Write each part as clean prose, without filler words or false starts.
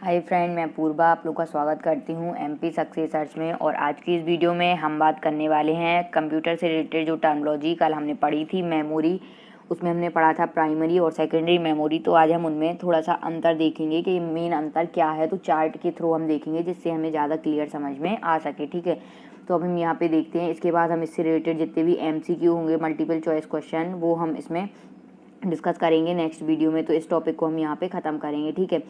Hi friend, मैं पूर्वा आप लोग का स्वागत करती हूँ एमपी सक्सेस सर्च में। और आज की इस वीडियो में हम बात करने वाले हैं कंप्यूटर से रिलेटेड जो टर्मिनोलॉजी कल हमने पढ़ी थी मेमोरी, उसमें हमने पढ़ा था प्राइमरी और सेकेंडरी मेमोरी। तो आज हम उनमें थोड़ा सा अंतर देखेंगे कि मेन अंतर क्या है। तो चार्ट के थ्रू हम देखेंगे जिससे हमें ज़्यादा क्लियर समझ में आ सके। ठीक है, तो अब हम यहाँ पे देखते हैं। इसके बाद हम इससे रिलेटेड जितने भी MCQ होंगे, मल्टीपल चॉइस क्वेश्चन, वो हम इसमें डिस्कस करेंगे नेक्स्ट वीडियो में। तो इस टॉपिक को हम यहाँ पे ख़त्म करेंगे। ठीक है,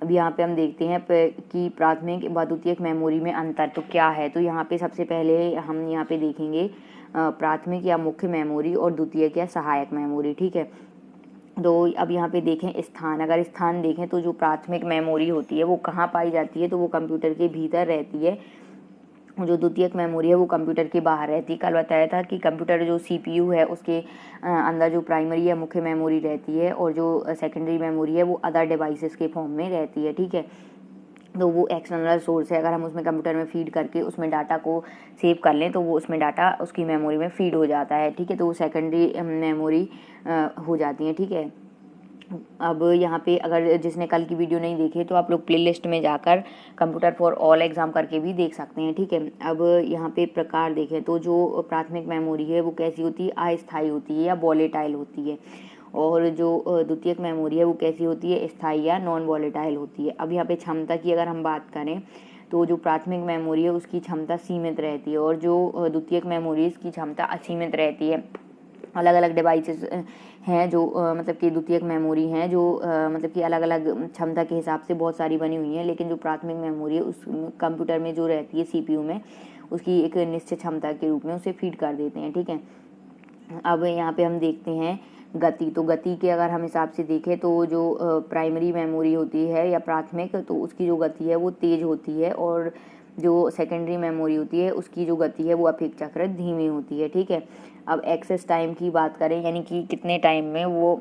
अब यहाँ पे हम देखते हैं कि प्राथमिक व द्वितीयक मेमोरी में अंतर तो क्या है। तो यहाँ पे सबसे पहले हम यहाँ पे देखेंगे प्राथमिक या मुख्य मेमोरी और द्वितीयक या सहायक मेमोरी। ठीक है, तो अब यहाँ पे देखें स्थान, अगर स्थान देखें तो जो प्राथमिक मेमोरी होती है वो कहाँ पाई जाती है, तो वो कंप्यूटर के भीतर रहती है। जो द्वितीयक मेमोरी है वो कंप्यूटर के बाहर रहती है। कल बताया था कि कंप्यूटर जो CPU है उसके अंदर जो प्राइमरी या मुख्य मेमोरी रहती है और जो सेकेंडरी मेमोरी है वो अदर डिवाइसेस के फॉर्म में रहती है। ठीक है, तो वो एक्सटर्नल सोर्स है। अगर हम उसमें कंप्यूटर में फीड करके उसमें डाटा को सेव कर लें तो वो उसमें डाटा उसकी मेमोरी में फीड हो जाता है। ठीक है, तो वो सेकेंडरी मेमोरी हो जाती है। ठीक है, अब यहाँ पे अगर जिसने कल की वीडियो नहीं देखी तो आप लोग प्लेलिस्ट में जाकर कंप्यूटर फॉर ऑल एग्ज़ाम करके भी देख सकते हैं। ठीक है, अब यहाँ पे प्रकार देखें तो जो प्राथमिक मेमोरी है वो कैसी होती है, अस्थायी होती है या वॉलेटाइल होती है। और जो द्वितीयक मेमोरी है वो कैसी होती है, स्थायी या नॉन वॉलेटाइल होती है। अब यहाँ पे क्षमता की अगर हम बात करें तो जो प्राथमिक मेमोरी है उसकी क्षमता सीमित रहती है और जो द्वितीयक मेमोरी इसकी क्षमता असीमित रहती है। अलग अलग डिवाइसेस हैं जो मतलब कि द्वितीयक मेमोरी हैं जो मतलब कि अलग अलग क्षमता के हिसाब से बहुत सारी बनी हुई हैं, लेकिन जो प्राथमिक मेमोरी है उस कंप्यूटर में जो रहती है CPU में उसकी एक निश्चित क्षमता के रूप में उसे फीड कर देते हैं। ठीक है, अब यहाँ पे हम देखते हैं गति। तो गति के अगर हम हिसाब से देखें तो जो प्राइमरी मेमोरी होती है या प्राथमिक, तो उसकी जो गति है वो तेज़ होती है और जो सेकेंडरी मेमोरी होती है उसकी जो गति है वो अपेक्षाकृत धीमी होती है। ठीक है, अब एक्सेस टाइम की बात करें, यानी कि कितने टाइम में वो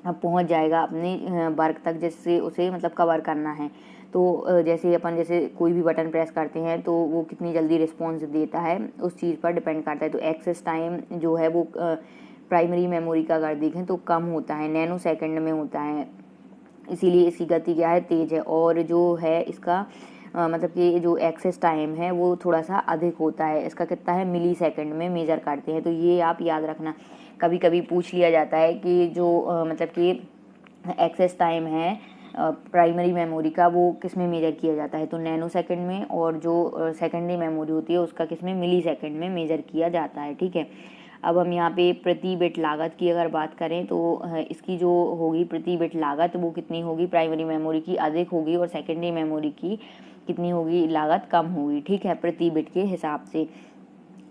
पहुंच जाएगा अपने वर्क तक जिससे उसे मतलब कवर करना है। तो जैसे अपन जैसे कोई भी बटन प्रेस करते हैं तो वो कितनी जल्दी रिस्पॉन्स देता है उस चीज़ पर डिपेंड करता है। तो एक्सेस टाइम जो है वो प्राइमरी मेमोरी का अगर देखें तो कम होता है, नैनो सेकंड में होता है, इसीलिए इसकी गति क्या है, तेज़ है। और जो है इसका मतलब कि जो एक्सेस टाइम है वो थोड़ा सा अधिक होता है, इसका कितना है, मिली सेकेंड में मेजर करते हैं। तो ये आप याद रखना, कभी कभी पूछ लिया जाता है कि जो मतलब कि एक्सेस टाइम है प्राइमरी मेमोरी का वो किस में मेजर किया जाता है, तो नैनो सेकंड में, और जो सेकेंडरी मेमोरी होती है उसका किस में, मिली सेकंड में मेजर किया जाता है। ठीक है, अब हम यहाँ पे प्रति बिट लागत की अगर बात करें तो इसकी जो होगी प्रति बिट लागत वो कितनी होगी, प्राइमरी मेमोरी की अधिक होगी और सेकेंडरी मेमोरी की कितनी होगी, लागत कम होगी। ठीक है, प्रति बिट के हिसाब से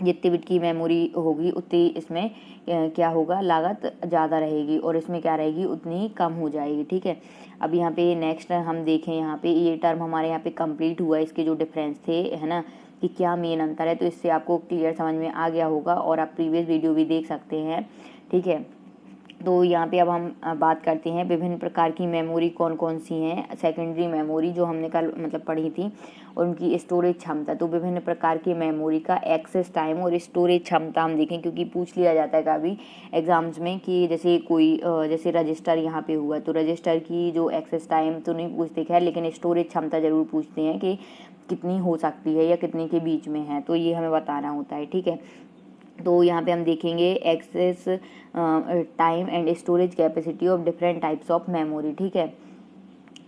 जितनी बिट की मेमोरी होगी उतनी इसमें क्या होगा, लागत ज़्यादा रहेगी और इसमें क्या रहेगी, उतनी कम हो जाएगी। ठीक है, अब यहाँ पे नेक्स्ट हम देखें, यहाँ पे ये टर्म हमारे यहाँ पे कंप्लीट हुआ, इसके जो डिफरेंस थे है ना कि क्या मेन अंतर है, तो इससे आपको क्लियर समझ में आ गया होगा और आप प्रीवियस वीडियो भी देख सकते हैं। ठीक है, तो यहाँ पे अब हम बात करते हैं विभिन्न प्रकार की मेमोरी कौन कौन सी हैं। सेकेंडरी मेमोरी जो हमने कल मतलब पढ़ी थी और उनकी स्टोरेज क्षमता। तो विभिन्न प्रकार की मेमोरी का एक्सेस टाइम और स्टोरेज क्षमता हम देखें, क्योंकि पूछ लिया जाता है कभी एग्जाम्स में कि जैसे कोई जैसे रजिस्टर यहाँ पे हुआ तो रजिस्टर की जो एक्सेस टाइम तो नहीं पूछते खैर, लेकिन स्टोरेज क्षमता ज़रूर पूछते हैं कि कितनी हो सकती है या कितने के बीच में है, तो ये हमें बताना होता है। ठीक है, तो यहाँ पे हम देखेंगे access time and storage capacity of different types of memory. ठीक है,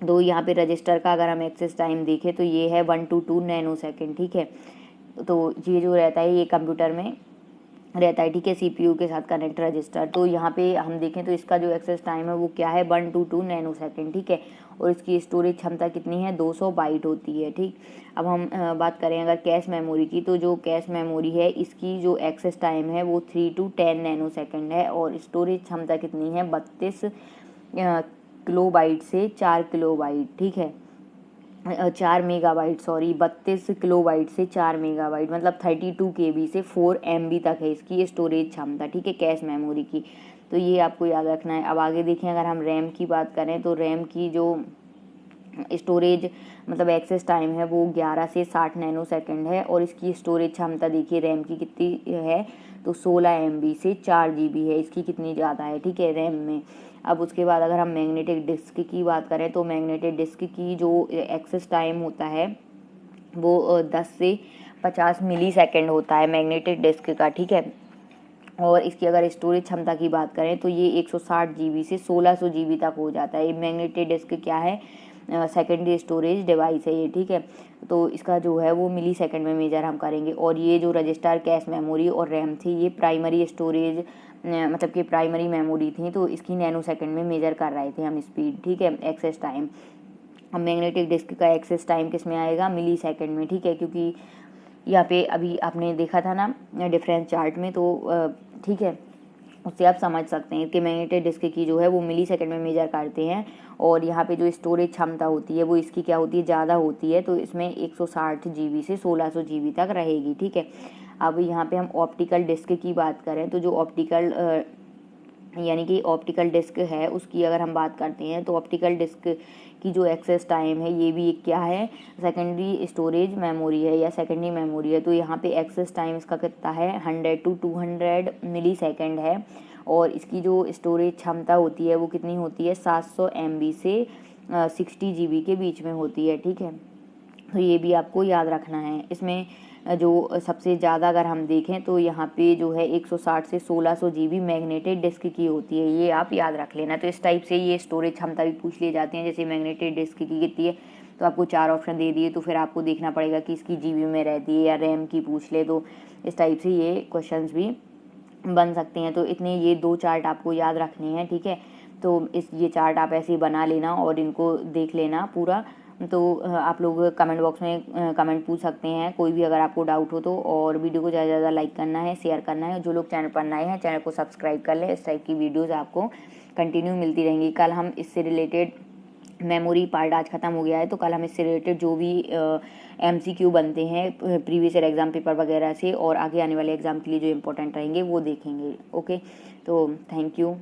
तो यहाँ पे रजिस्टर का अगर हम एक्सेस टाइम देखें तो ये है 1 to 2 नैनो सेकेंड। ठीक है, तो ये जो रहता है ये कंप्यूटर में रहता है। ठीक है, CPU के साथ कनेक्ट रजिस्टर। तो यहाँ पे हम देखें तो इसका जो एक्सेस टाइम है वो क्या है, 1 to 2 नैनो सेकेंड। ठीक है, और इसकी स्टोरेज क्षमता कितनी है, 200 बाइट होती है। ठीक, अब हम बात करें अगर कैश मेमोरी की, तो जो कैश मेमोरी है इसकी जो एक्सेस टाइम है वो 3 to 10 नैनो सेकेंड है और स्टोरेज क्षमता कितनी है, 32 किलोबाइट से 4 किलोबाइट। ठीक है, 4 मेगाबाइट, सॉरी 32 किलोबाइट से 4 मेगाबाइट, मतलब 32 KB से 4 MB तक है इसकी स्टोरेज क्षमता। ठीक है, कैश मेमोरी की। तो ये आपको याद रखना है। अब आगे देखें, अगर हम रैम की बात करें तो रैम की जो स्टोरेज मतलब एक्सेस टाइम है वो 11 से 60 नैनो सेकंड है। और इसकी स्टोरेज क्षमता देखिए रैम की कितनी है, तो 16 MB से 4 GB है, इसकी कितनी ज़्यादा है, ठीक है, रैम में। अब उसके बाद अगर हम मैग्नेटिक डिस्क की बात करें तो मैग्नेटिक डिस्क की जो एक्सेस टाइम होता है वो 10 से 50 मिली सेकेंड होता है मैग्नेटिक डिस्क का, ठीक है। और इसकी अगर स्टोरेज क्षमता की बात करें तो ये 160 GB से 1600 GB तक हो जाता है। ये मैग्नेटिक डिस्क क्या है, सेकेंडरी स्टोरेज डिवाइस है ये, ठीक है। तो इसका जो है वो मिली सेकेंड में मेजर हम करेंगे। और ये जो रजिस्टर, कैश मेमोरी और रैम थी ये प्राइमरी स्टोरेज मतलब कि प्राइमरी मेमोरी थी, तो इसकी नैनो सेकेंड में मेजर कर रहे थे हम स्पीड, ठीक है, एक्सेस टाइम। अब मैग्नेटिक डिस्क का एक्सेस टाइम किस में आएगा, मिली सेकेंड में, ठीक है, क्योंकि यहाँ पे अभी आपने देखा था ना डिफरेंस चार्ट में, तो ठीक है, उससे आप समझ सकते हैं कि मैग्नेटिक डिस्क की जो है वो मिली सेकेंड में मेजर करते हैं। और यहाँ पे जो स्टोरेज क्षमता होती है वो इसकी क्या होती है, ज़्यादा होती है, तो इसमें 160 GB से 1600 GB तक रहेगी, ठीक है। अब यहाँ पे हम ऑप्टिकल डिस्क की बात करें तो जो ऑप्टिकल यानी कि ऑप्टिकल डिस्क है उसकी अगर हम बात करते हैं तो ऑप्टिकल डिस्क की जो एक्सेस टाइम है ये भी एक क्या है, सेकेंडरी स्टोरेज मेमोरी है या सेकेंडरी मेमोरी है। तो यहाँ पे एक्सेस टाइम इसका कितना है, 100 to 200 मिली सेकेंड है। और इसकी जो स्टोरेज क्षमता होती है वो कितनी होती है, 700 MB से 60 GB के बीच में होती है, ठीक है। तो ये भी आपको याद रखना है। इसमें जो सबसे ज़्यादा अगर हम देखें तो यहाँ पे जो है 160 से 1600 GB मैग्नेटिक डिस्क की होती है, ये आप याद रख लेना। तो इस टाइप से ये स्टोरेज क्षमता भी पूछ लिए जाते हैं। जैसे मैग्नेटिक डिस्क की कितनी है तो आपको 4 ऑप्शन दे दिए, तो फिर आपको देखना पड़ेगा कि इसकी GB में रहती है या रैम की पूछ ले, तो इस टाइप से ये क्वेश्चंस भी बन सकते हैं। तो इतने ये 2 चार्ट आपको याद रखने हैं, ठीक है। तो ये चार्ट आप ऐसे ही बना लेना और इनको देख लेना पूरा। तो आप लोग कमेंट बॉक्स में कमेंट पूछ सकते हैं कोई भी अगर आपको डाउट हो तो। और वीडियो को ज़्यादा से ज़्यादा लाइक करना है, शेयर करना है। जो लोग चैनल पर नए हैं चैनल को सब्सक्राइब कर लें, इस टाइप की वीडियोज़ आपको कंटिन्यू मिलती रहेंगी। कल हम इससे रिलेटेड मेमोरी पार्ट आज ख़त्म हो गया है, तो कल हम इससे रिलेटेड जो भी MCQ बनते हैं प्रीवियस ईयर एग्ज़ाम पेपर वगैरह से और आगे आने वाले एग्ज़ाम के लिए जो इंपॉर्टेंट रहेंगे वो देखेंगे। ओके, तो थैंक यू।